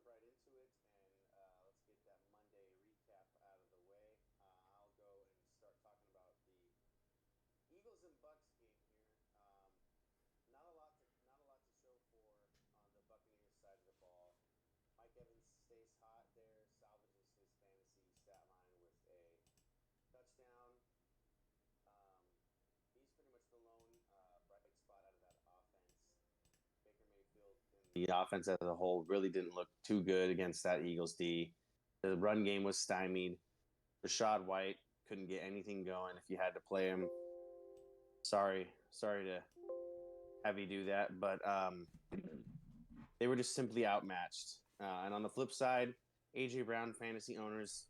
jump right into it and let's get that Monday recap out of the way. I'll go and start talking about the Eagles and Bucks game here. Not a lot to show for on the Buccaneers side of the ball. Mike Evans stays hot there, salvages his fantasy stat line with a touchdown. Um, he's pretty much the lone bright spot out of that offense. Baker Mayfield and the offense as a whole really didn't look too good against that Eagles D. The run game was stymied. Rashad White couldn't get anything going. If you had to play him, sorry to have you do that, but they were just simply outmatched. And on the flip side, AJ Brown fantasy owners,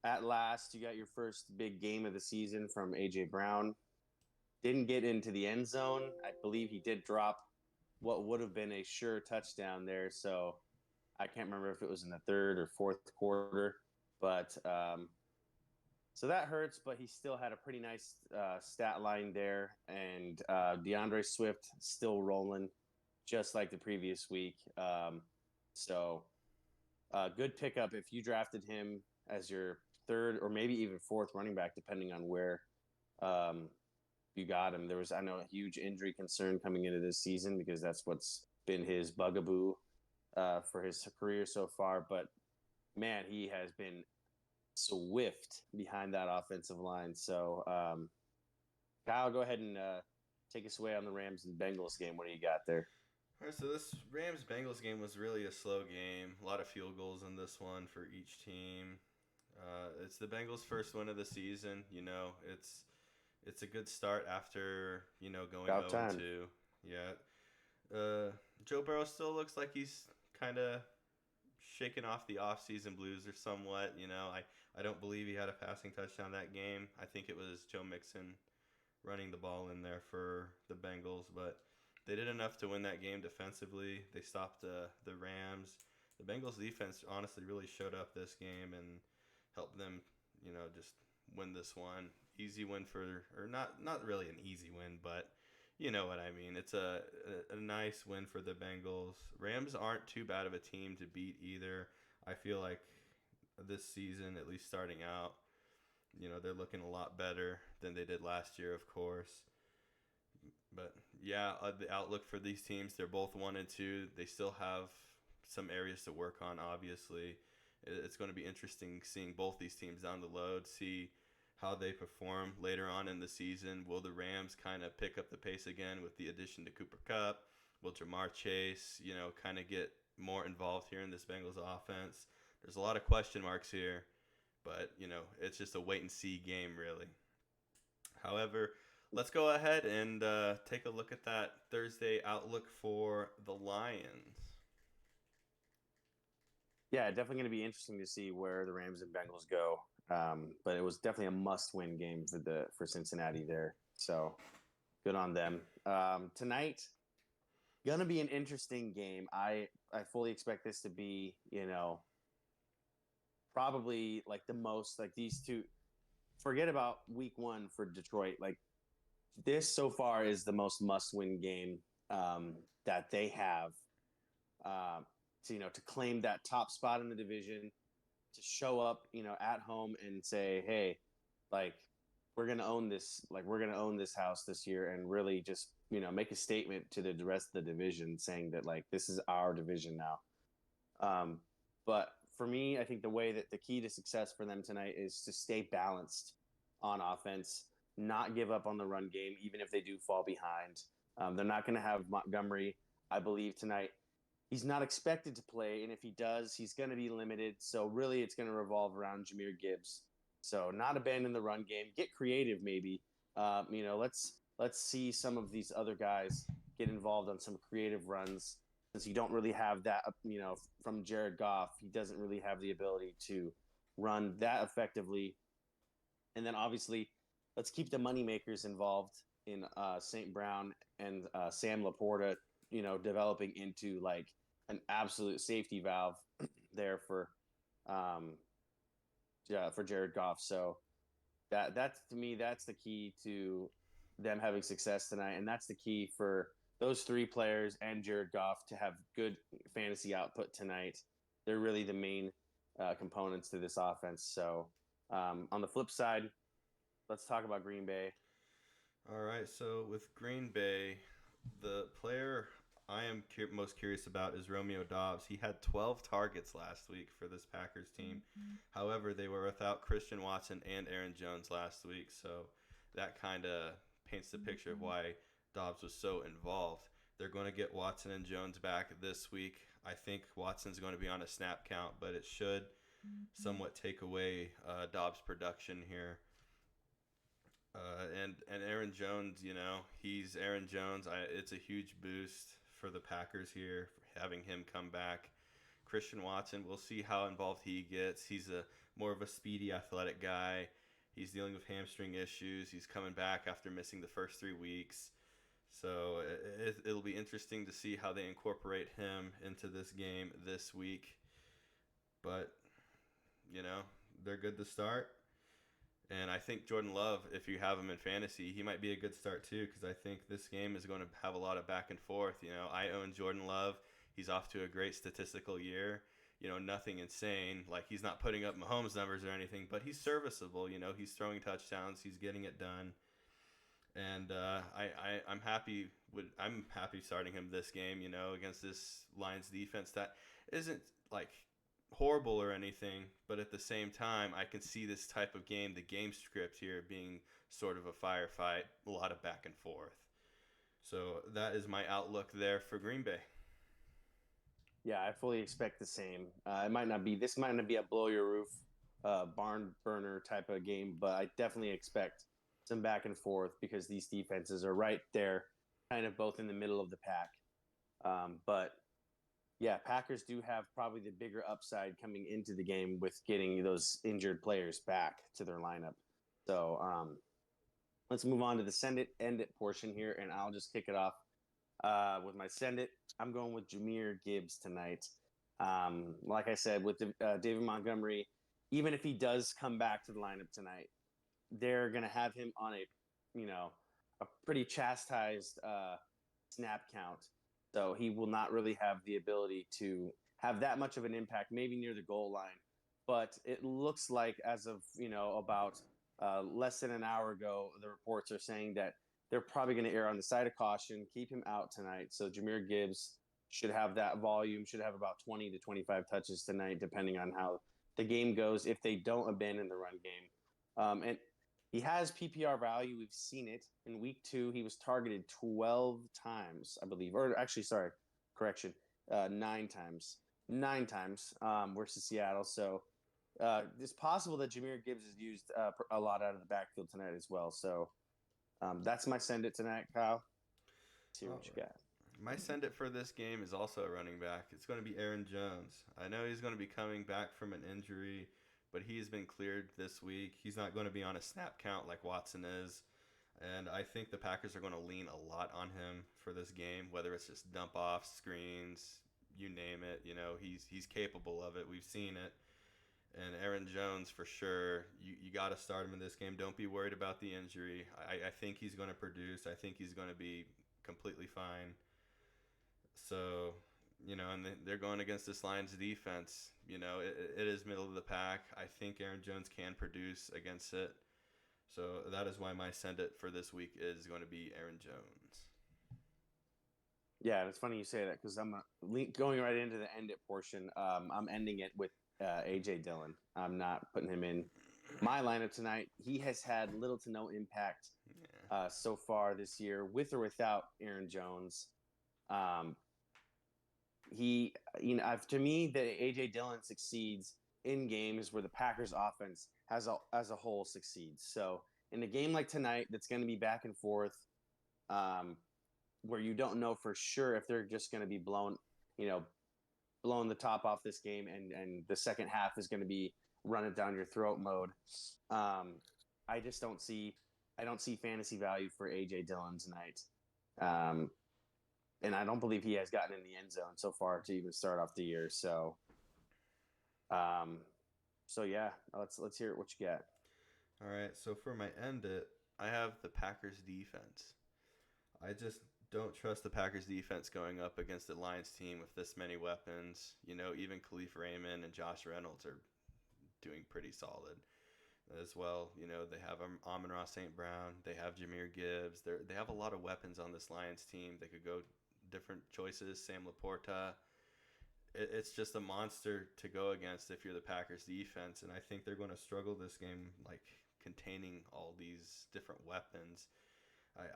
at last you got your first big game of the season from AJ Brown. Didn't get into the end zone. I believe he did drop what would have been a sure touchdown there. So I can't remember if it was in the third or fourth quarter, but so that hurts. But he still had a pretty nice stat line there, and DeAndre Swift still rolling, just like the previous week. So good pickup if you drafted him as your third or maybe even fourth running back, depending on where um, you got him. There was, I know, a huge injury concern coming into this season because that's what's been his bugaboo for his career so far. But man, he has been swift behind that offensive line. So, Kyle, go ahead and take us away on the Rams and Bengals game. What do you got there? All right, so this Rams Bengals game was really a slow game. A lot of field goals in this one for each team. It's the Bengals' first win of the season. It's a good start after going About 0 and time. 2. Yeah, Joe Burrow still looks like he's kind of shaking off the offseason blues or somewhat. I don't believe he had a passing touchdown that game. I think it was Joe Mixon running the ball in there for the Bengals, but they did enough to win that game defensively. They stopped the Rams. The Bengals defense honestly really showed up this game and helped them, just win this one. Easy win or not really an easy win, but you know what I mean. It's a nice win for the Bengals. Rams aren't too bad of a team to beat either. I feel like this season, at least starting out, they're looking a lot better than they did last year, of course. But yeah, the outlook for these teams, they're both 1 and 2. They still have some areas to work on, obviously. It's going to be interesting seeing both these teams down the road, see how they perform later on in the season. Will the Rams kind of pick up the pace again with the addition to Cooper Kupp? Will Jamar Chase, kind of get more involved here in this Bengals offense? There's a lot of question marks here, but, it's just a wait and see game, really. However, let's go ahead and take a look at that Thursday outlook for the Lions. Yeah, definitely going to be interesting to see where the Rams and Bengals go. But it was definitely a must-win game for Cincinnati there. So good on them. Tonight, gonna be an interesting game. I fully expect this to be, probably like the most like these two. Forget about week one for Detroit. Like this so far is the most must-win game that they have to claim that top spot in the division, to show up, at home and say, hey, like we're gonna own this house this year, and really just make a statement to the rest of the division, saying that like this is our division now. Um, but for me, I think the way that the key to success for them tonight is to stay balanced on offense, not give up on the run game, even if they do fall behind. They're not going to have Montgomery, I believe, tonight. He's not expected to play, and if he does, he's going to be limited. So really, it's going to revolve around Jameer Gibbs. So not abandon the run game, get creative, maybe. Let's see some of these other guys get involved on some creative runs, since you don't really have that. From Jared Goff, he doesn't really have the ability to run that effectively. And then obviously, let's keep the moneymakers involved in St. Brown and Sam Laporta, developing into like an absolute safety valve there um, for Jared Goff. So that's to me, that's the key to them having success tonight, and that's the key for those three players and Jared Goff to have good fantasy output tonight. They're really the main components to this offense. So on the flip side, let's talk about Green Bay. All right, so with Green Bay, the player I am most curious about is Romeo Dobbs. He had 12 targets last week for this Packers team. However, they were without Christian Watson and Aaron Jones last week, so that kind of paints the picture of why Dobbs was so involved. They're going to get Watson and Jones back this week. I think Watson's going to be on a snap count, but it should somewhat take away Dobbs' production here. And Aaron Jones, he's Aaron Jones. It's a huge boost for the Packers here, having him come back. Christian Watson, we'll see how involved he gets. He's more of a speedy, athletic guy. He's dealing with hamstring issues. He's coming back after missing the first 3 weeks. So it'll be interesting to see how they incorporate him into this game this week. But, they're good to start. And I think Jordan Love, if you have him in fantasy, he might be a good start too, because I think this game is going to have a lot of back and forth. I own Jordan Love. He's off to a great statistical year. Nothing insane. Like, he's not putting up Mahomes numbers or anything, but he's serviceable. He's throwing touchdowns. He's getting it done. And I'm happy starting him this game, against this Lions defense that isn't like horrible or anything, but at the same time, I can see this type of game, the game script here, being sort of a firefight, a lot of back and forth. So that is my outlook there for Green Bay. Yeah, I fully expect the same. This might not be a blow your roof, barn burner type of game, but I definitely expect some back and forth because these defenses are right there, kind of both in the middle of the pack. But yeah, Packers do have probably the bigger upside coming into the game with getting those injured players back to their lineup. So let's move on to the send it, end it portion here, and I'll just kick it off with my send it. I'm going with Jahmyr Gibbs tonight. Like I said, with David Montgomery, even if he does come back to the lineup tonight, they're going to have him on a pretty chastised snap count. So he will not really have the ability to have that much of an impact, maybe near the goal line. But it looks like as of, about less than an hour ago, the reports are saying that they're probably going to err on the side of caution, keep him out tonight. So Jahmyr Gibbs should have that volume, should have about 20 to 25 touches tonight, depending on how the game goes, if they don't abandon the run game. And he has PPR value. We've seen it. In week 2, he was targeted 12 times, I believe. Or actually, sorry, correction, 9 times. 9 times versus Seattle. So it's possible that Jahmyr Gibbs is used a lot out of the backfield tonight as well. So that's my send it tonight, Kyle. Let's see what you got. My send it for this game is also a running back. It's going to be Aaron Jones. I know he's going to be coming back from an injury, but he's been cleared this week. He's not going to be on a snap count like Watson is. And I think the Packers are going to lean a lot on him for this game, whether it's just dump off, screens, you name it. He's capable of it. We've seen it. And Aaron Jones, for sure, you got to start him in this game. Don't be worried about the injury. I think he's going to produce. I think he's going to be completely fine. So, and they're going against this Lions defense. It is middle of the pack. I think Aaron Jones can produce against it. So that is why my send it for this week is going to be Aaron Jones. Yeah, it's funny you say that because I'm going right into the end it portion. I'm ending it with A.J. Dillon. I'm not putting him in my lineup tonight. He has had little to no impact so far this year, with or without Aaron Jones. To me, the A.J. Dillon succeeds in games where the Packers offense as a whole succeeds. So in a game like tonight, that's going to be back and forth, where you don't know for sure if they're just going to be blowing the top off this game, and the second half is going to be run it down your throat mode. I don't see fantasy value for A.J. Dillon tonight. And I don't believe he has gotten in the end zone so far to even start off the year. So, yeah, let's hear what you got. All right. So for my end it, I have the Packers defense. I just don't trust the Packers defense going up against the Lions team with this many weapons. You know, even Khalif Raymond and Josh Reynolds are doing pretty solid as well. You know, they have Amon-Ra St. Brown, they have Jameer Gibbs. They have a lot of weapons on this Lions team. They could go different choices. Sam Laporta. It's just a monster to go against if you're the Packers defense, and I think they're going to struggle this game, like containing all these different weapons.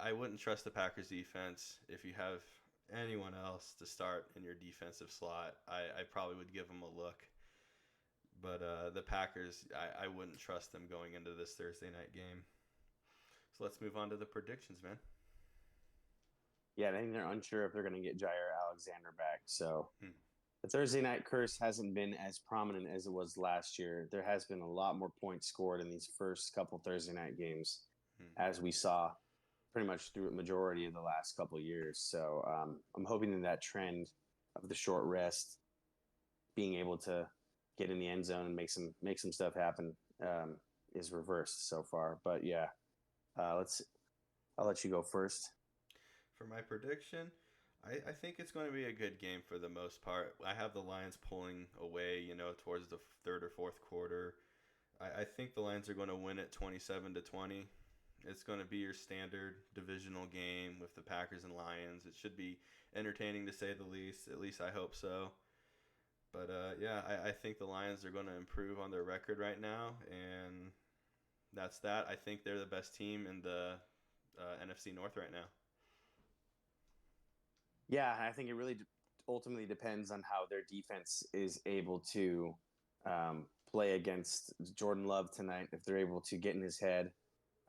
I wouldn't trust the Packers defense. If you have anyone else to start in your defensive slot, I probably would give them a look. But the Packers, I wouldn't trust them going into this Thursday night game. So let's move on to the predictions, man. Yeah, I think they're unsure if they're going to get Jair Alexander back. So the Thursday night curse hasn't been as prominent as it was last year. There has been a lot more points scored in these first couple Thursday night games, as we saw pretty much through a majority of the last couple of years. So I'm hoping that trend of the short rest, being able to get in the end zone and make some stuff happen, is reversed so far. But yeah, I'll let you go first. For my prediction, I think it's going to be a good game for the most part. I have the Lions pulling away, you know, towards the third or fourth quarter. I think the Lions are going to win it 27-20. It's going to be your standard divisional game with the Packers and Lions. It should be entertaining to say the least. At least I hope so. But yeah, I think the Lions are going to improve on their record right now, and that's that. I think they're the best team in the NFC North right now. Yeah, I think it really ultimately depends on how their defense is able to play against Jordan Love tonight. If they're able to get in his head,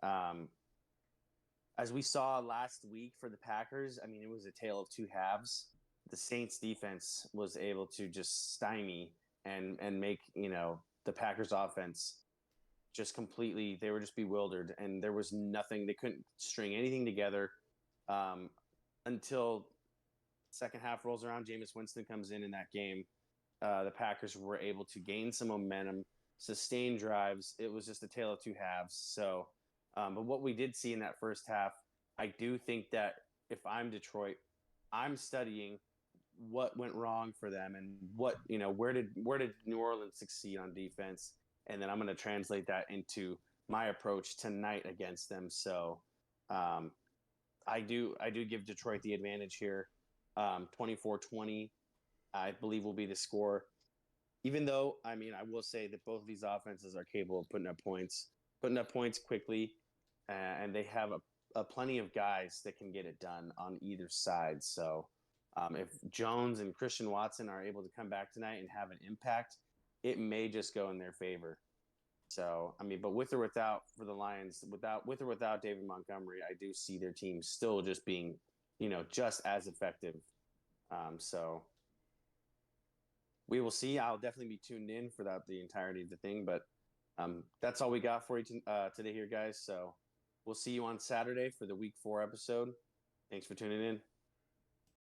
as we saw last week for the Packers, I mean, it was a tale of two halves. The Saints defense was able to just stymie and make, you know, the Packers offense just completely, they were just bewildered, and there was nothing, they couldn't string anything together until second half rolls around. Jameis Winston comes in that game. The Packers were able to gain some momentum, sustain drives. It was just a tale of two halves. So, but what we did see in that first half, I do think that if I'm Detroit, I'm studying what went wrong for them and what, you know, where did New Orleans succeed on defense, and then I'm going to translate that into my approach tonight against them. So, I do give Detroit the advantage here. 24-20, I believe, will be the score. Even though, I mean, I will say that both of these offenses are capable of putting up points quickly, and they have a plenty of guys that can get it done on either side. So if Jones and Christian Watson are able to come back tonight and have an impact, it may just go in their favor. So, I mean, but with or without, for the Lions, with or without David Montgomery, I do see their team still just being, you know, just as effective. So we will see. I'll definitely be tuned in for the entirety of the thing. But that's all we got for you today here, guys. So we'll see you on Saturday for the Week 4 episode. Thanks for tuning in.